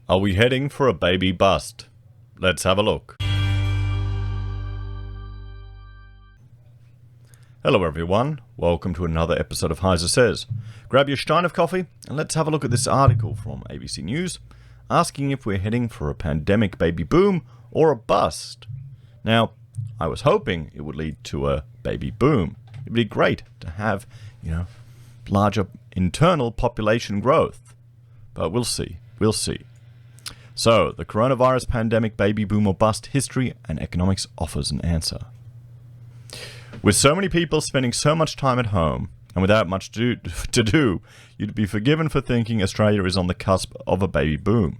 Are we heading for a baby bust? Let's have a look. Hello everyone, welcome to another episode of HeiseSays. Grab your stein of coffee and let's have a look at this article from ABC News asking if we're heading for a pandemic baby boom or a bust. Now, I was hoping it would lead to a baby boom. It would be great to have, larger internal population growth. But we'll see. So, the coronavirus pandemic baby boom or bust, history and economics offers an answer. With so many people spending so much time at home and without much to do, you'd be forgiven for thinking Australia is on the cusp of a baby boom.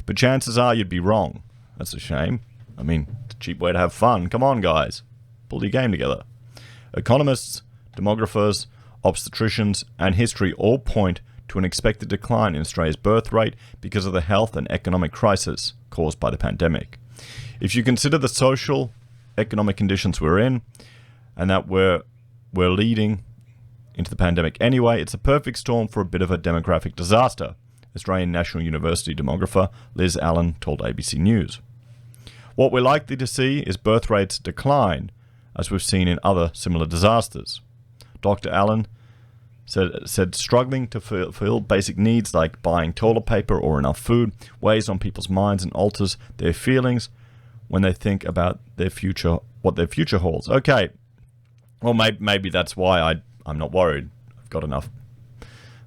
But chances are you'd be wrong. That's a shame. I mean, it's a cheap way to have fun. Come on, guys. Pull your game together. Economists, demographers, obstetricians, and history all point to an expected decline in Australia's birth rate because of the health and economic crisis caused by the pandemic. If you consider the social, economic conditions we're in, and that we're leading into the pandemic anyway, it's a perfect storm for a bit of a demographic disaster, Australian National University demographer Liz Allen told ABC News. What we're likely to see is birth rates decline, as we've seen in other similar disasters. Dr. Allen said struggling to fulfill basic needs like buying toilet paper or enough food weighs on people's minds and alters their feelings when they think about their future, what their future holds. Okay, well maybe that's why I'm not worried. I've got enough.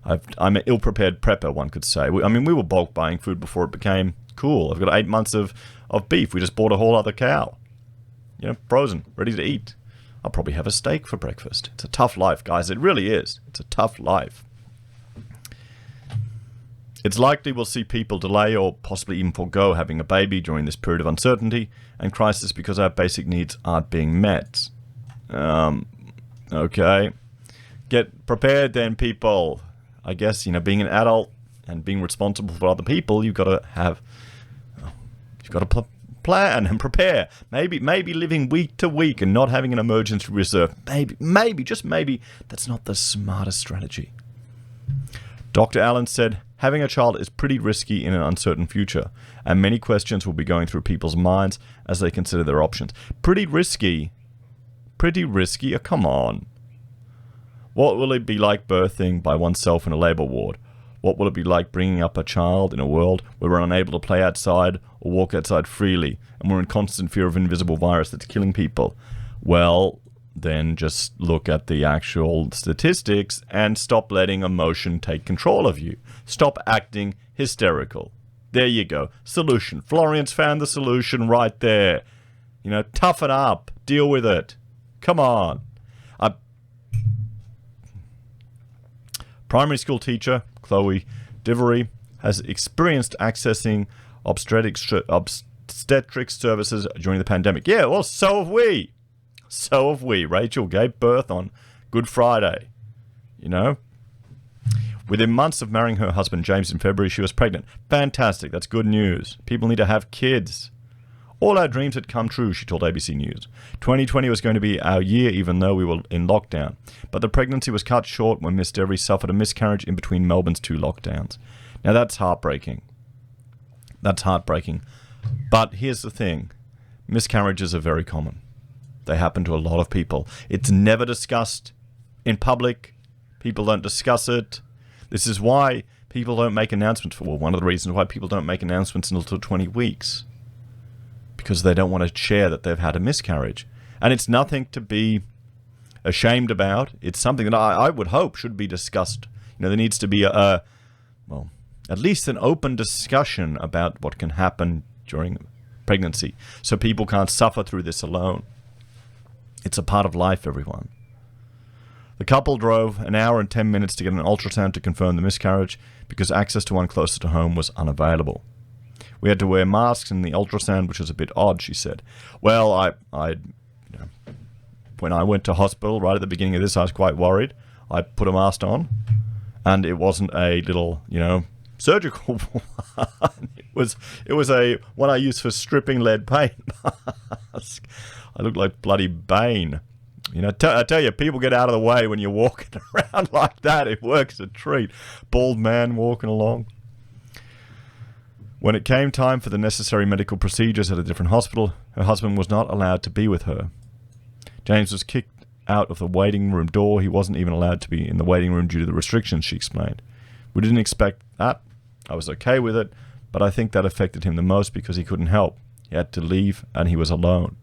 I'm an ill-prepared prepper, one could say. We were bulk buying food before it became cool. I've got 8 months of beef. We just bought a whole other cow. Frozen, ready to eat. I'll probably have a steak for breakfast. It's a tough life, guys. It really is. It's a tough life. It's likely we'll see people delay or possibly even forego having a baby during this period of uncertainty and crisis because our basic needs aren't being met. Okay. Get prepared then, people. I guess, being an adult and being responsible for other people, you've got to plan and prepare. Maybe living week to week and not having an emergency reserve. Maybe, just maybe, that's not the smartest strategy. Dr. Allen said, having a child is pretty risky in an uncertain future, and many questions will be going through people's minds as they consider their options. Pretty risky? Oh, come on. What will it be like birthing by oneself in a labour ward? What will it be like bringing up a child in a world where we're unable to play outside or walk outside freely, and we're in constant fear of an invisible virus that's killing people? Well, then just look at the actual statistics and stop letting emotion take control of you. Stop acting hysterical. There you go. Solution. Florian's found the solution right there. Toughen up. Deal with it. Come on. Primary school teacher Chloe Divery has experienced accessing obstetrics services during the pandemic. Yeah, well, so have we. Rachel gave birth on Good Friday. Within months of marrying her husband James in February, she was pregnant. Fantastic. That's good news. People need to have kids. All our dreams had come true, she told ABC News. 2020 was going to be our year even though we were in lockdown. But the pregnancy was cut short when Miss Devery suffered a miscarriage in between Melbourne's 2 lockdowns. Now that's heartbreaking. But here's the thing. Miscarriages are very common. They happen to a lot of people. It's never discussed in public. People don't discuss it. This is why people don't make announcements. One of the reasons why people don't make announcements until 20 weeks. Because they don't want to share that they've had a miscarriage. And it's nothing to be ashamed about. It's something that I would hope should be discussed. There needs to be at least an open discussion about what can happen during pregnancy, so people can't suffer through this alone. It's a part of life, everyone. The couple drove an hour and 10 minutes to get an ultrasound to confirm the miscarriage because access to one closer to home was unavailable. We had to wear masks in the ultrasound, which was a bit odd, she said. Well, when I went to hospital right at the beginning of this, I was quite worried. I put a mask on, and it wasn't a little, surgical one. It was a one I use for stripping lead paint mask. I look like bloody Bane. I tell you, people get out of the way when you're walking around like that. It works a treat. Bald man walking along. When it came time for the necessary medical procedures at a different hospital, her husband was not allowed to be with her. James was kicked out of the waiting room door. He wasn't even allowed to be in the waiting room due to the restrictions, she explained. We didn't expect that. I was okay with it, but I think that affected him the most because he couldn't help. He had to leave and he was alone.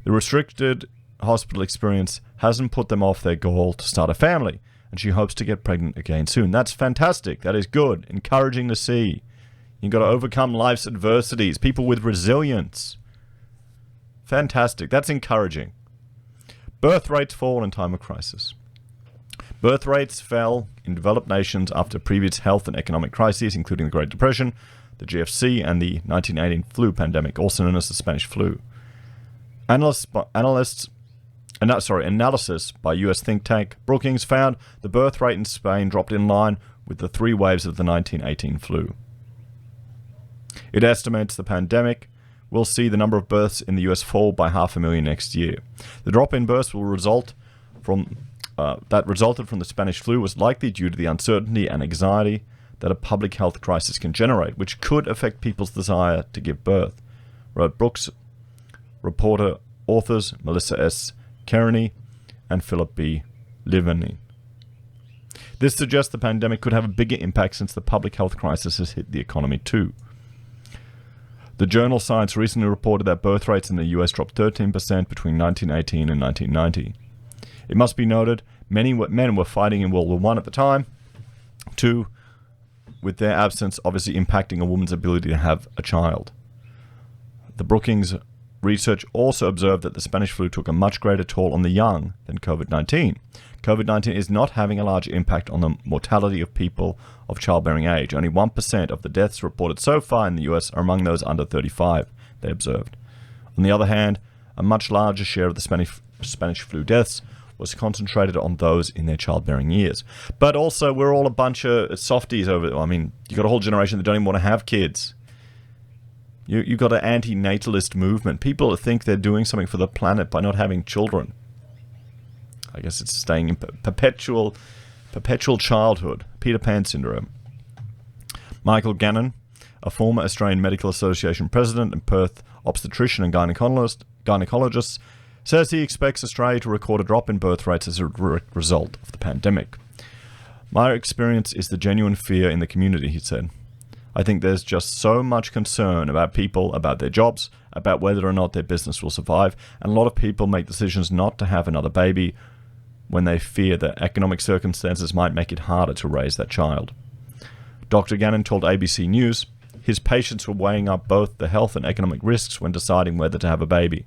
The restricted hospital experience hasn't put them off their goal to start a family, and she hopes to get pregnant again soon. That's fantastic. That is good. Encouraging to see. You've got to overcome life's adversities. People with resilience. Fantastic. That's encouraging. Birth rates fall in time of crisis. Birth rates fell in developed nations after previous health and economic crises, including the Great Depression, the GFC, and the 1918 flu pandemic, also known as the Spanish flu. Analysis by US think tank Brookings found the birth rate in Spain dropped in line with the 3 waves of the 1918 flu. It estimates the pandemic will see the number of births in the US fall by 500,000 next year. The drop in births resulted from the Spanish flu was likely due to the uncertainty and anxiety that a public health crisis can generate, which could affect people's desire to give birth, wrote Brooks reporter authors Melissa S. Kearney and Philip B. Liveni. This suggests the pandemic could have a bigger impact since the public health crisis has hit the economy too. The journal Science recently reported that birth rates in the US dropped 13% between 1918 and 1990. It must be noted, many men were fighting in World War I at the time, too, with their absence obviously impacting a woman's ability to have a child. The Brookings research also observed that the Spanish flu took a much greater toll on the young than COVID-19. COVID-19 is not having a large impact on the mortality of people of childbearing age. Only 1% of the deaths reported so far in the US are among those under 35, they observed. On the other hand, a much larger share of the Spanish flu deaths was concentrated on those in their childbearing years. But also, we're all a bunch of softies over. I mean, you got a whole generation that don't even want to have kids. You've got an anti-natalist movement. People think they're doing something for the planet by not having children. I guess it's staying in perpetual childhood. Peter Pan syndrome. Michael Gannon, a former Australian Medical Association president and Perth obstetrician and gynecologist, says he expects Australia to record a drop in birth rates as a direct result of the pandemic. My experience is the genuine fear in the community, he said. I think there's just so much concern about people, about their jobs, about whether or not their business will survive, and a lot of people make decisions not to have another baby when they fear that economic circumstances might make it harder to raise that child. Dr. Gannon told ABC News his patients were weighing up both the health and economic risks when deciding whether to have a baby.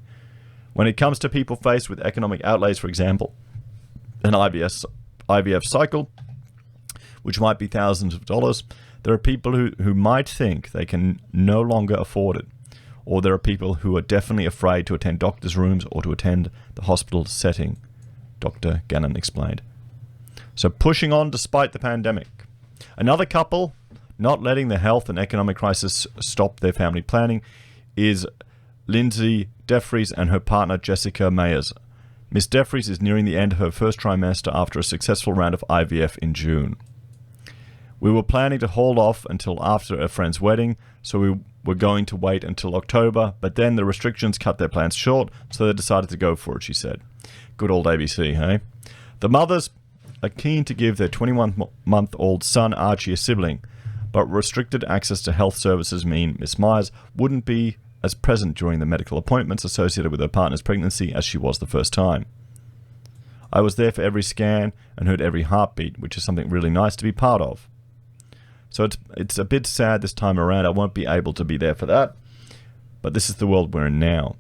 When it comes to people faced with economic outlays, for example, an IVF cycle, which might be thousands of dollars, there are people who might think they can no longer afford it, or there are people who are definitely afraid to attend doctors' rooms or to attend the hospital setting, Dr. Gannon explained. So pushing on despite the pandemic. Another couple not letting the health and economic crisis stop their family planning is Lindsay Defries and her partner Jessica Mayers. Miss Defries is nearing the end of her first trimester after a successful round of IVF in June. We were planning to hold off until after a friend's wedding, so we were going to wait until October, but then the restrictions cut their plans short, so they decided to go for it, she said. Good old ABC, hey? The mothers are keen to give their 21-month-old son Archie a sibling, but restricted access to health services mean Miss Myers wouldn't be as present during the medical appointments associated with her partner's pregnancy as she was the first time. I was there for every scan and heard every heartbeat, which is something really nice to be part of. So it's a bit sad this time around. I won't be able to be there for that, but this is the world we're in now.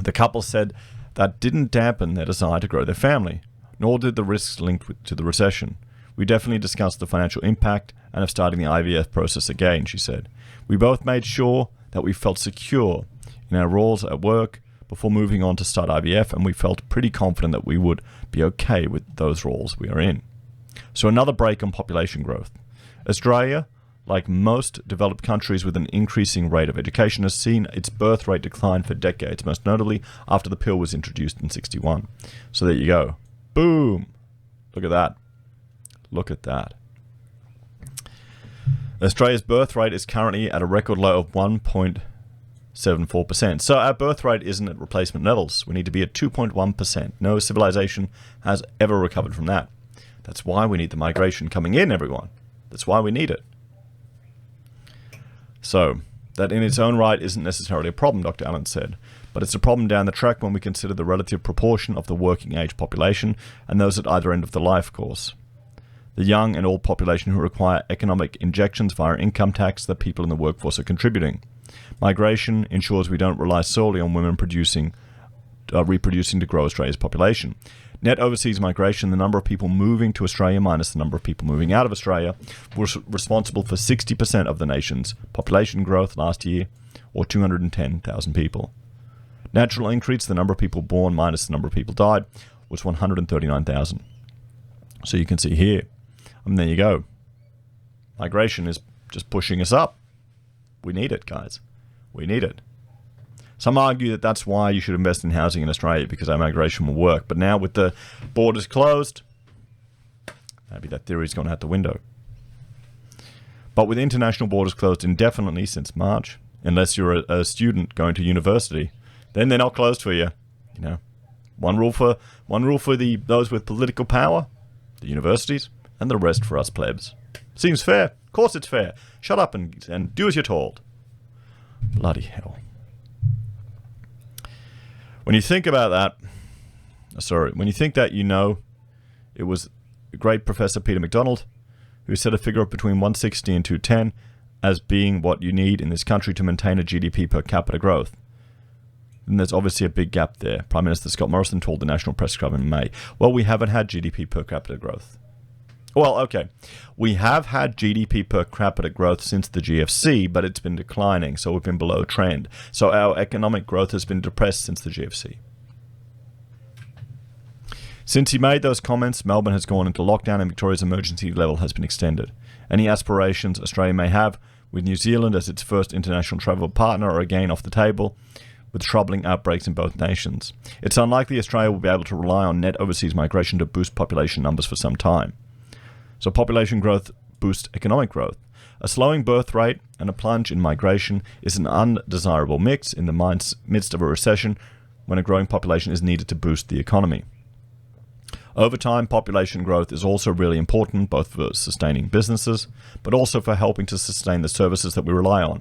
The couple said that didn't dampen their desire to grow their family, nor did the risks linked to the recession. We definitely discussed the financial impact and of starting the IVF process again, she said. We both made sure that we felt secure in our roles at work before moving on to start IVF, and we felt pretty confident that we would be okay with those roles we are in. So another break on population growth. Australia, like most developed countries with an increasing rate of education, has seen its birth rate decline for decades, most notably after the pill was introduced in 1961. So there you go. Boom! Look at that. Look at that. Australia's birth rate is currently at a record low of 1.74%. So our birth rate isn't at replacement levels. We need to be at 2.1%. No civilization has ever recovered from that. That's why we need the migration coming in, everyone. That's why we need it. So, that in its own right isn't necessarily a problem, Dr. Allen said, but it's a problem down the track when we consider the relative proportion of the working age population and those at either end of the life course. The young and old population who require economic injections via income tax that people in the workforce are contributing. Migration ensures we don't rely solely on women reproducing to grow Australia's population. Net overseas migration, the number of people moving to Australia minus the number of people moving out of Australia, was responsible for 60% of the nation's population growth last year, or 210,000 people. Natural increase, the number of people born minus the number of people died, was 139,000. So you can see here, and there you go. Migration is just pushing us up. We need it, guys. We need it. Some argue that that's why you should invest in housing in Australia, because our migration will work. But now with the borders closed, maybe that theory's gone out the window. But with international borders closed indefinitely since March, unless you're a student going to university, then they're not closed for you. You know, one rule for those with political power, the universities, and the rest for us plebs. Seems fair. Of course it's fair. Shut up and do as you're told. Bloody hell. When you think about that, when you think that, you know, it was great Professor Peter MacDonald who set a figure of between 160 and 210 as being what you need in this country to maintain a GDP per capita growth. And there's obviously a big gap there. Prime Minister Scott Morrison told the National Press Club in May, well, we haven't had GDP per capita growth. Well, okay, we have had GDP per capita growth since the GFC, but it's been declining, so we've been below trend. So our economic growth has been depressed since the GFC. Since he made those comments, Melbourne has gone into lockdown and Victoria's emergency level has been extended. Any aspirations Australia may have with New Zealand as its first international travel partner are again off the table, with troubling outbreaks in both nations. It's unlikely Australia will be able to rely on net overseas migration to boost population numbers for some time. So population growth boosts economic growth. A slowing birth rate and a plunge in migration is an undesirable mix in the midst of a recession when a growing population is needed to boost the economy. Over time, population growth is also really important, both for sustaining businesses, but also for helping to sustain the services that we rely on.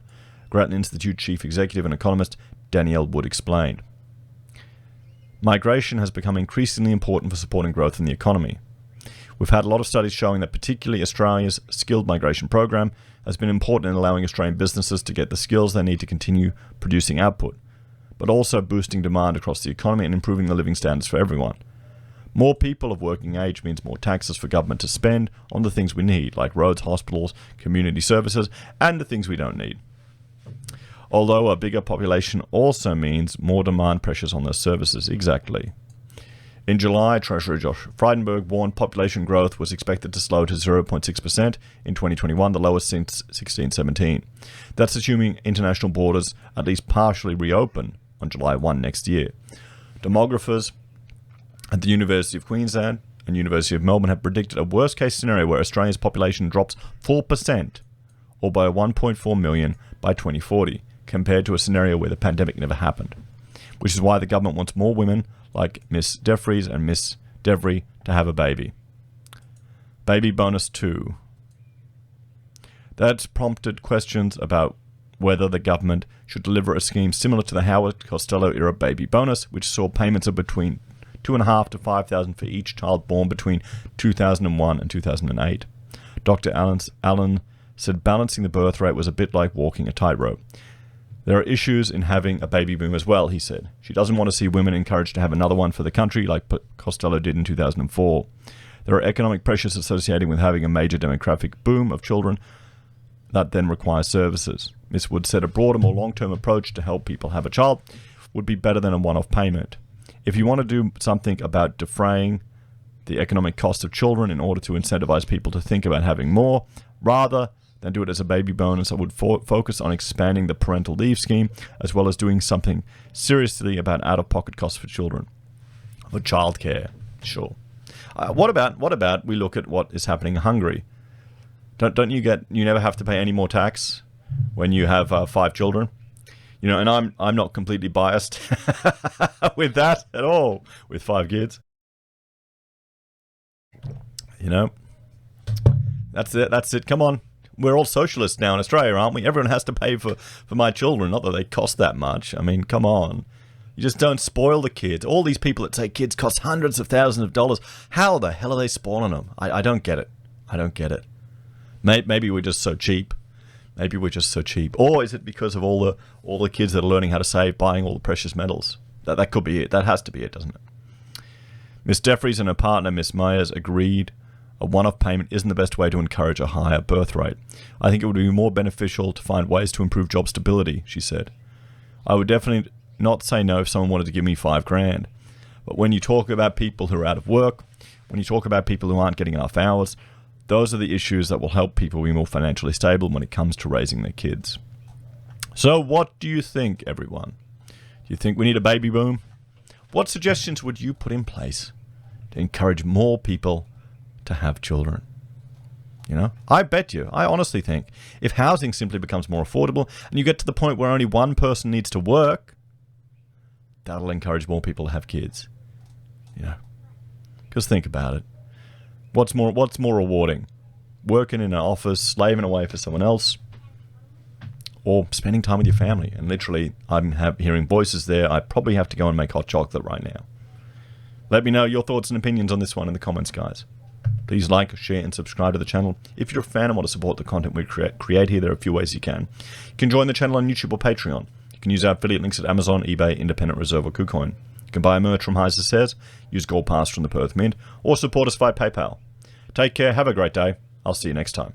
Grattan Institute Chief Executive and economist Danielle Wood explained. Migration has become increasingly important for supporting growth in the economy. We've had a lot of studies showing that particularly Australia's skilled migration program has been important in allowing Australian businesses to get the skills they need to continue producing output, but also boosting demand across the economy and improving the living standards for everyone. More people of working age means more taxes for government to spend on the things we need, like roads, hospitals, community services, and the things we don't need. Although a bigger population also means more demand pressures on those services. Exactly. In July, Treasurer Josh Frydenberg warned population growth was expected to slow to 0.6% in 2021, the lowest since 1617. That's assuming international borders at least partially reopen on July 1 next year. Demographers at the University of Queensland and University of Melbourne have predicted a worst-case scenario where Australia's population drops 4%, or by 1.4 million by 2040, compared to a scenario where the pandemic never happened, which is why the government wants more women like Miss Jeffries and Miss Devry to have a baby. Baby bonus 2. That's prompted questions about whether the government should deliver a scheme similar to the Howard Costello era baby bonus, which saw payments of between $2,500 to $5,000 for each child born between 2001 and 2008. Dr. Allen said balancing the birth rate was a bit like walking a tightrope. There are issues in having a baby boom as well, he said. She doesn't want to see women encouraged to have another one for the country like Costello did in 2004. There are economic pressures associated with having a major demographic boom of children that then require services. Ms. Wood said a broader, more long-term approach to help people have a child would be better than a one-off payment. If you want to do something about defraying the economic cost of children in order to incentivize people to think about having more, rather than do it as a baby bonus, I would focus on expanding the parental leave scheme, as well as doing something seriously about out-of-pocket costs for children. For childcare, sure. What about we look at what is happening in Hungary? Don't you never have to pay any more tax when you have 5 children? You know, and I'm not completely biased with that at all, with 5 kids. You know, that's it. Come on. We're all socialists now in Australia, aren't we? Everyone has to pay for my children. Not that they cost that much. I mean, come on. You just don't spoil the kids. All these people that say kids cost hundreds of thousands of dollars. How the hell are they spoiling them? I don't get it. I don't get it. Maybe we're just so cheap. Maybe we're just so cheap. Or is it because of all the kids that are learning how to save, buying all the precious metals? That could be it. That has to be it, doesn't it? Miss Jeffries and her partner, Miss Myers, agreed a one-off payment isn't the best way to encourage a higher birth rate. I think it would be more beneficial to find ways to improve job stability, she said. I would definitely not say no if someone wanted to give me $5,000. But when you talk about people who are out of work, when you talk about people who aren't getting enough hours, those are the issues that will help people be more financially stable when it comes to raising their kids. So what do you think, everyone? Do you think we need a baby boom? What suggestions would you put in place to encourage more people to have children? You know, I honestly think if housing simply becomes more affordable and you get to the point where only one person needs to work, that'll encourage more people to have kids. You know, because think about it. What's more rewarding? Working in an office, slaving away for someone else, or spending time with your family? And literally, I'm hearing voices there. I probably have to go and make hot chocolate right now. Let me know your thoughts and opinions on this one in the comments, guys. Please like, share, and subscribe to the channel. If you're a fan and want to support the content we create here, there are a few ways you can. You can join the channel on YouTube or Patreon. You can use our affiliate links at Amazon, eBay, Independent Reserve, or Kucoin. You can buy merch from HeiseSays, use Gold Pass from the Perth Mint, or support us via PayPal. Take care, have a great day. I'll see you next time.